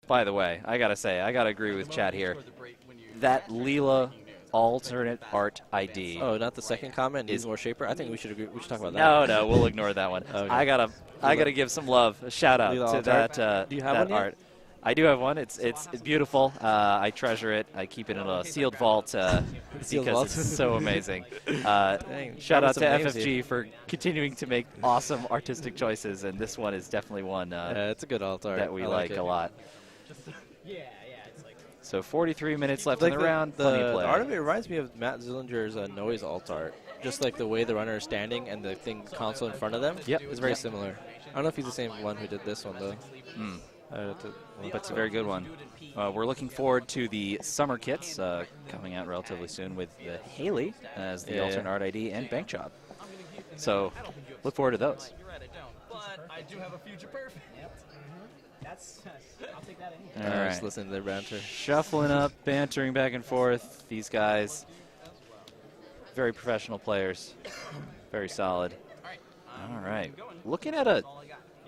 by the way, I gotta say, I gotta agree with Chad here. That Leela alternate art ID. Oh, not the second comment. Needs more shaper. I think we should agree. We should talk about that. No, we'll ignore that one. Okay. I gotta give some love, a shout out Leela to that. Do you have that one yet? art. I do have one. It's beautiful. I treasure it. I keep it in a sealed vault because it's so amazing. Shout out to FFG for continuing to make awesome artistic choices, and this one is definitely one it's a good alt art that we like a lot. Yeah, it's like. So 43 minutes left Like in the round. Plenty of play. The art of it reminds me of Matt Zillinger's noise alt art. Just like the way the runner is standing and the console in front of them. Yep. It's very similar. I don't know if he's the same one who did this one though. That's a very good one. We're looking forward to the summer kits coming out relatively soon with Haley as the alternate art ID and Bank Job. So look forward to those. But I do have a future perfect. I'll take that anyway. All right. Just listen to their banter. Shuffling up, bantering back and forth. These guys, very professional players, very solid. All right. Looking at a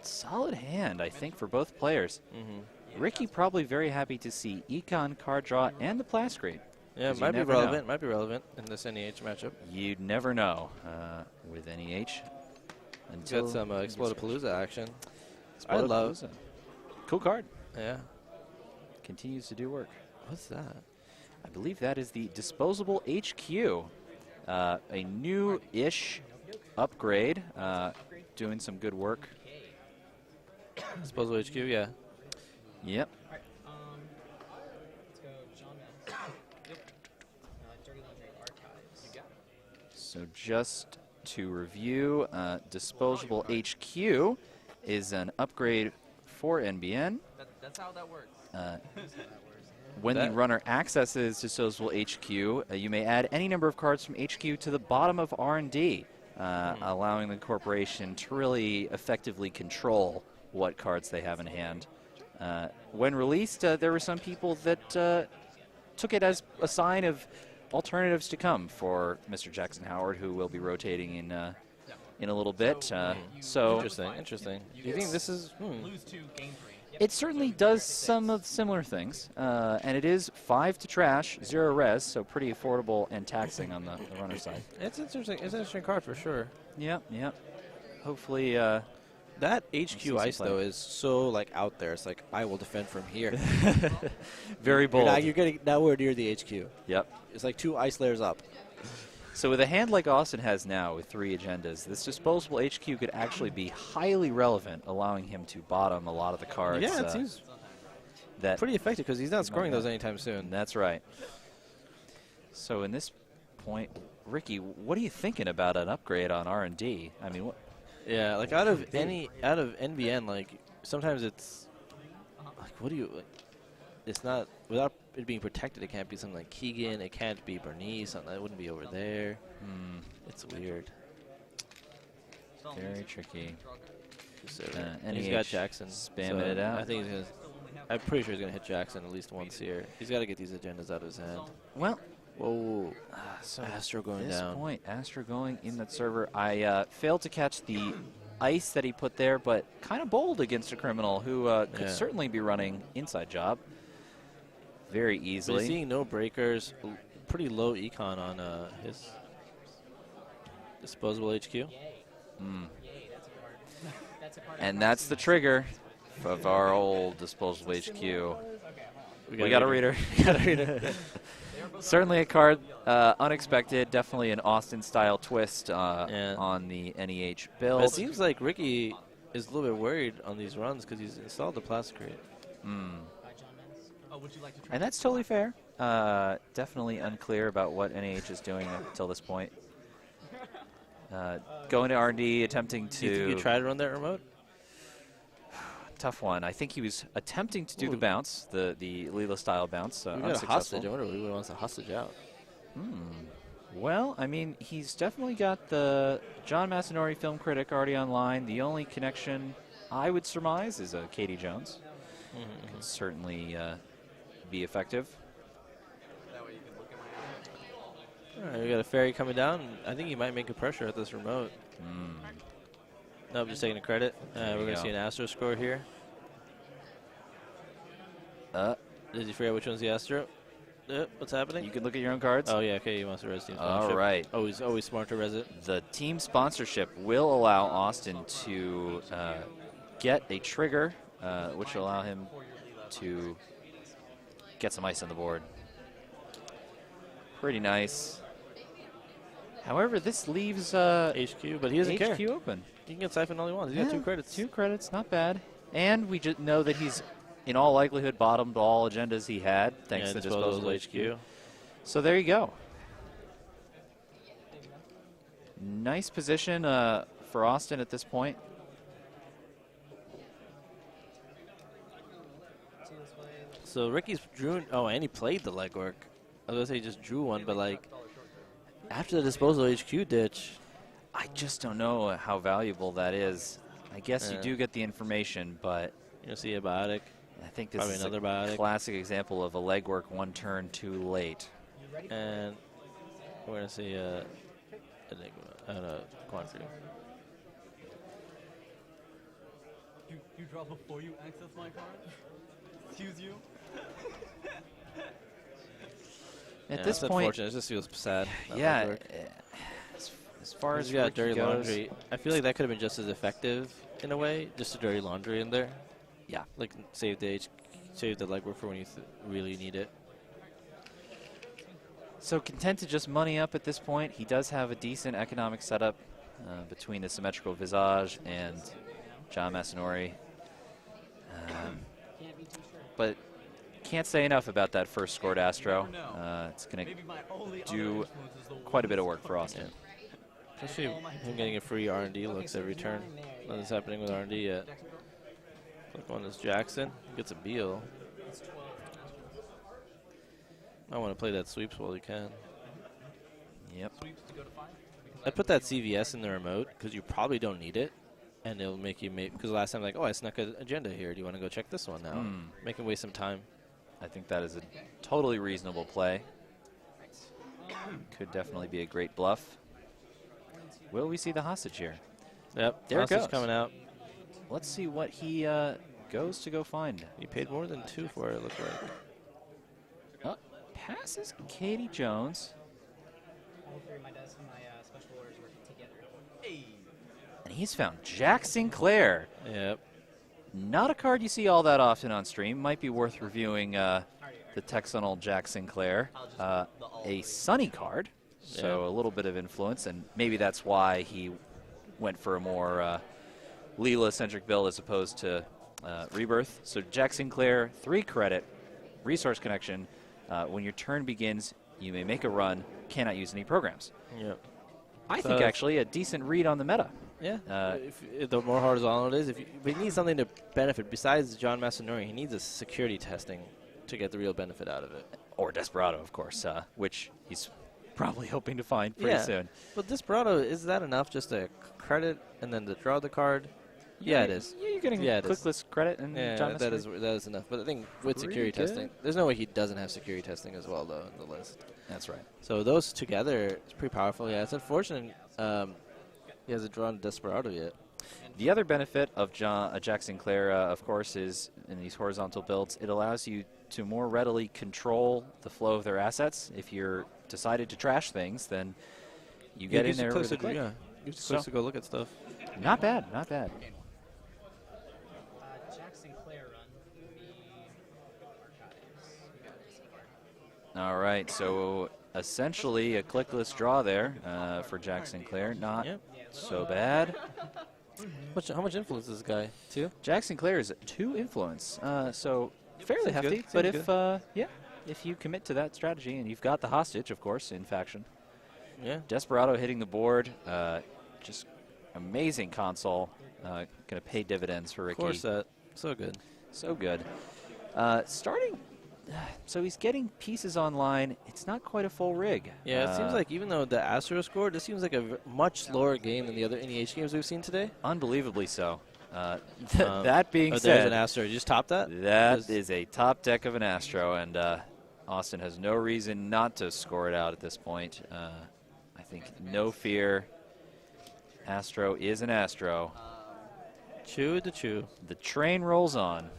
solid hand, I think, for both players. Ricky probably very happy to see Econ, card draw, and the blast screen. Yeah, it might be relevant. Might be relevant in this NEH matchup. You'd never know with NEH. Until got some Explodapalooza action. I Explodapalooza. love. Cool card. Yeah. Continues to do work. What's that? I believe that is the Disposable HQ. A new-ish upgrade. Doing some good work. Disposable HQ, yeah. Yep. Let's go, John. Dirty Laundry Archives. So just to review, Disposable HQ is an upgrade for NBN. That's how that works. When the runner accesses Disposable HQ, you may add any number of cards from HQ to the bottom of R&D, allowing the corporation to really effectively control what cards they have in hand. When released, there were some people that took it as a sign of alternatives to come for Mr. Jackson Howard, who will be rotating in a little bit. So interesting. Do you think this is? Lose 2, gain 3. It certainly does some of similar things, and it is 5 to trash, 0 res, so pretty affordable and taxing on the runner side. It's interesting. It's an interesting card for sure. Yep. Hopefully, that HQ ice though is so like out there. It's like I will defend from here. very bold. You're getting now we're near the HQ. Yep. It's like 2 ice layers up. So with a hand like Austin has now with 3 agendas, this Disposable HQ could actually be highly relevant, allowing him to bottom a lot of the cards. Yeah, it seems that pretty effective because he's not scoring those anytime soon. That's right. So in this point, Ricky, what are you thinking about an upgrade on R&D? I mean, what? Yeah, like out of NBN, like sometimes it's like what do you? Like, it's not without it being protected. It can't be something like Keegan. It can't be Bernice. Something that wouldn't be over there. It's weird. Very tricky. And he's got Jackson spamming it out. I think he's gonna. I'm pretty sure he's gonna hit Jackson at least once here. He's got to get these agendas out of his hand. Well. Whoa. So Astro going at this down. point, Astro going in that server. I failed to catch the ice that he put there, but kind of bold against a criminal who could certainly be running inside job very easily. But seeing no breakers, pretty low econ on his Disposable HQ. And that's the trigger of our old Disposable HQ. We got a reader. Certainly a card, unexpected, definitely an Austin-style twist on the NEH build. But it seems like Ricky is a little bit worried on these runs because he's installed the plastic crate. And that's totally fair. Definitely unclear about what NEH is doing until this point. Going to R&D, attempting to... Do you think you try to run that remote? Tough one. I think he was attempting to do the bounce, the Leela-style bounce. We got a hostage. I wonder if he wants a hostage out. Well, I mean, he's definitely got the John Masanori film critic already online. The only connection I would surmise is Katie Jones. Can certainly be effective. All right, we got a ferry coming down. I think he might make a pressure at this remote. Nope, just taking a credit. We're going to see an Astro score here. Did you forget which one's the Astro? What's happening? You can look at your own cards. Oh, yeah, okay, you must have res team All sponsorship. right. Always smart to res it. The team sponsorship will allow Austin to get a trigger, which will allow him to get some ice on the board. Pretty nice. However, this leaves HQ, but he doesn't care. HQ open. He can get siphon all he wants. He's got 2 credits. 2 credits, not bad. And we just know that he's, in all likelihood, bottomed all agendas he had, thanks to disposal HQ. So there you go. Nice position for Austin at this point. So Ricky's drew. Oh, and he played the legwork. I was going to say he just drew one, but like after the disposal HQ ditch. I just don't know how valuable that is. I guess you do get the information, but you don't see a biotic. I think this Probably is another a biotic. classic example of a legwork 1 turn too late. And we're going to see Enigma and a Quandary. You draw before you access my card? Excuse you? At this that's point, unfortunate. It just feels sad. yeah. As far as you got Ricky dirty goes, laundry, I feel like that could have been just as effective in a way. Just a dirty laundry in there. Yeah. Like save the legwork for when you really need it. So content to just money up at this point. He does have a decent economic setup between the symmetrical visage and John Masanori. But can't say enough about that first scored Astro. It's going to do quite a bit of work for Austin. Especially him getting a free R&D looks every turn. Nothing's happening with R&D yet. Click on this Jackson. Gets a Beal. I want to play that sweeps while you can. Yep. I put that CVS in the remote because you probably don't need it. And it'll make you because last time, like, oh, I snuck an agenda here. Do you want to go check this one now? Make him waste some time. I think that is a totally reasonable play. Could definitely be a great bluff. Will we see the hostage here? Yep, there it hostage goes. Coming out. Let's see what he goes to go find. He paid more than 2 for it, it looked like. Passes Katie Jones. All 3 of my desks and my special orders working together. And he's found Jack Sinclair. Yep. Not a card you see all that often on stream. Might be worth reviewing the text on old Jack Sinclair. A Sunny card, so a little bit of influence, and maybe that's why he went for a more Leela-centric build as opposed to Rebirth. So Jack Sinclair, 3 credit, resource connection. When your turn begins, you may make a run, cannot use any programs. Yep. I think actually a decent read on the meta. Yeah. If the more horizontal it is, but he needs something to benefit. Besides John Masanori, he needs a security testing to get the real benefit out of it. Or Desperado, of course, which he's probably hoping to find pretty soon. But Desperado, is that enough just to credit and then to draw the card? Yeah, it is. Yeah, you're getting clickless credit and John that is enough. But I think with security testing, there's no way he doesn't have security testing as well, though, in the list. That's right. So those together, it's pretty powerful. Yeah, it's unfortunate he hasn't drawn Desperado yet. The other benefit of Jack Sinclair, of course, is in these horizontal builds, it allows you to more readily control the flow of their assets. If you're decided to trash things, then you get in there really quick. Yeah, gives you clicks to go look at stuff. Not bad, not bad. Jack Sinclair run the archives. All right, so essentially a clickless draw there for Jack Sinclair. Not so bad. How much influence is this guy? 2? Jack Sinclair is 2 influence, so fairly Seems hefty. good. But Seems if you commit to that strategy and you've got the hostage, of course, in faction. Yeah. Desperado hitting the board, just amazing console. Going to pay dividends for Ricky. Of course, that so good. So good. Starting. So he's getting pieces online. It's not quite a full rig. Yeah, it seems like even though the Astro scored, this seems like a much slower game than the other NEH games we've seen today. Unbelievably so. That being there's said, an Astro. Did you just top that? That is a top deck of an Astro, and Austin has no reason not to score it out at this point. I think no fear. Astro is an Astro. Chew to chew. The train rolls on.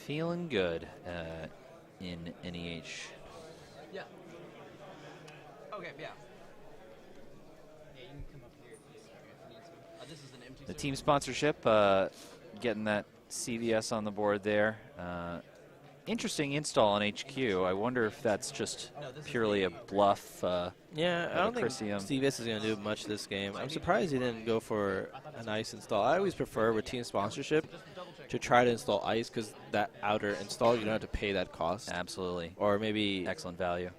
Feeling good in NEH. Yeah. Okay, yeah. Yeah, you can come up here if you need to. This is an empty The team sponsorship, getting that CVS on the board there. Interesting install on HQ. I wonder if that's just purely a bluff. Yeah, I don't think Chrysium. CVS is going to do much this game. I'm surprised he didn't go for an ice install. I always prefer with team sponsorship to try to install ice because that outer install, you don't have to pay that cost. Absolutely. Or maybe... Excellent value.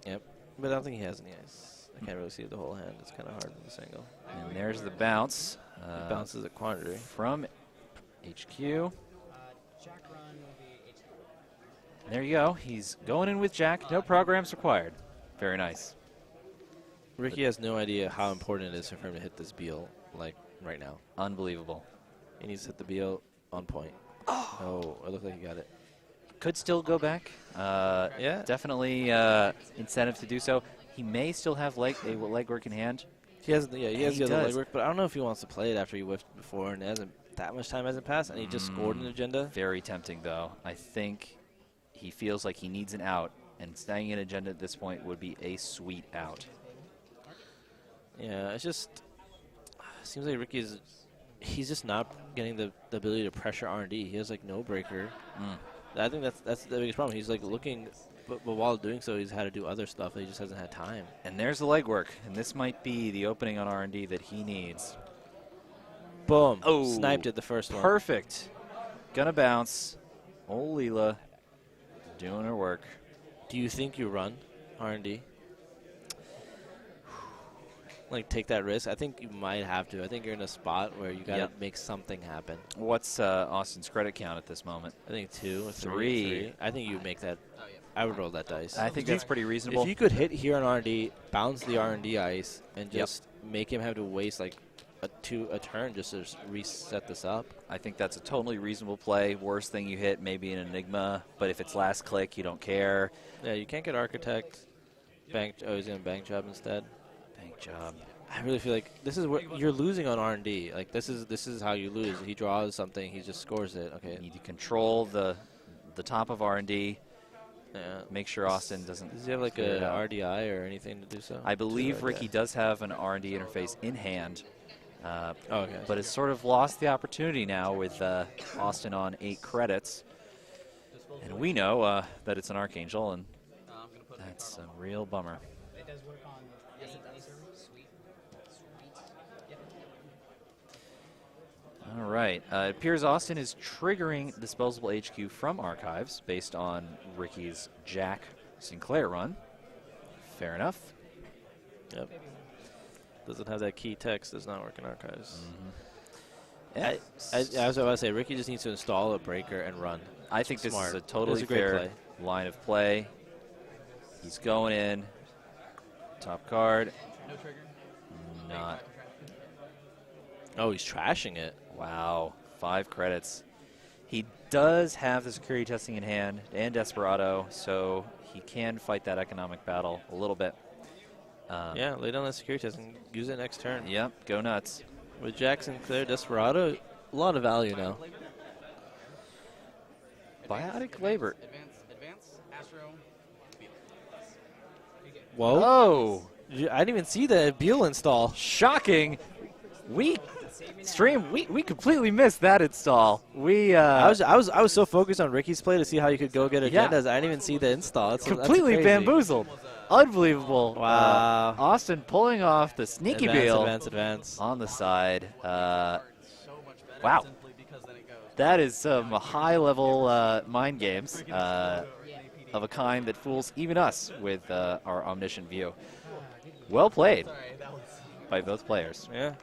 Yep. But I don't think he has any ice. I can't really see the whole hand. It's kind of hard from this angle. And there's the bounce. It bounces a quandary. From HQ. Jack run will be HQ. There you go. He's going in with Jack. No programs required. Very nice. Ricky has no idea how important it is for him to hit this Beal, like, right now. Unbelievable. He needs to hit the Beal on point. Oh, it looked like he got it. Could still go back. Yeah. Definitely incentive to do so. He may still have legwork in hand. He has, yeah, he has He the other does. legwork, but I don't know if he wants to play it after he whiffed before and that much time hasn't passed, and he just scored an agenda. Very tempting, though. I think he feels like he needs an out, and staying in agenda at this point would be a sweet out. Yeah, it's just seems like he's just not getting the ability to pressure R&D. He has like no breaker. I think that's the biggest problem. He's like looking, but while doing so, he's had to do other stuff. He just hasn't had time. And there's the legwork, and this might be the opening on R&D that he needs. Boom! Oh, Sniped it the first one. Perfect. Gonna bounce. Oh, Leela doing her work. Do you think you run R&D? Like, take that risk? I think you might have to. I think you're in a spot where you got to make something happen. What's Austin's credit count at this moment? I think 2 or 3. Three. I think you make that. I would roll that dice. I think that's pretty reasonable. If you could hit here on R&D, bounce the R&D ice, and just make him have to waste like a turn just to reset this up. I think that's a totally reasonable play. Worst thing you hit, maybe an Enigma, but if it's last click, you don't care. Yeah, you can't get Architect. Bank. Oh, he's going to Bank Job instead. Bank Job. I really feel like this is what you're losing on R&D. Like this is how you lose. He draws something, he just scores it. Okay. You need to control the top of R&D. Yeah. Make sure Austin doesn't. Does he have like a RDI or anything to do so? I believe Ricky does have an R&D interface in hand. Okay. But has sort of lost the opportunity now with Austin on 8 credits. And we know that it's an Archangel, and that's a real bummer. It does work on any server. Sweet. Yep. All right. It appears Austin is triggering Disposable HQ from Archives based on Ricky's Jack Sinclair run. Fair enough. Yep. Doesn't have that key text. Does not work in Archives. Yeah. I was about to say, Ricky just needs to install a breaker and run. I think this Smart. is a totally Great fair play. line of play. He's going in. Top card. No trigger. Not. Oh, he's trashing it. Wow. 5 credits. He does have the security testing in hand and Desperado, so he can fight that economic battle a little bit. Yeah, lay down that security test and use it next turn. Yep, go nuts. With Jackson, Claire, Desperado, a lot of value now. Biotic labor. Advance, Astro, Beal. Whoa. Oh, I didn't even see the Beal install. shocking. We completely missed that install. I was so focused on Ricky's play to see how you could go get agendas. I didn't even see the install. That's completely crazy. bamboozled. Unbelievable. Wow. Austin pulling off the sneaky Beal Advance. on the side. So much better Wow. simply because then it goes. That is some high-level mind games of a kind that fools even us with our omniscient view. Well played Sorry, that was. by both players. Yeah.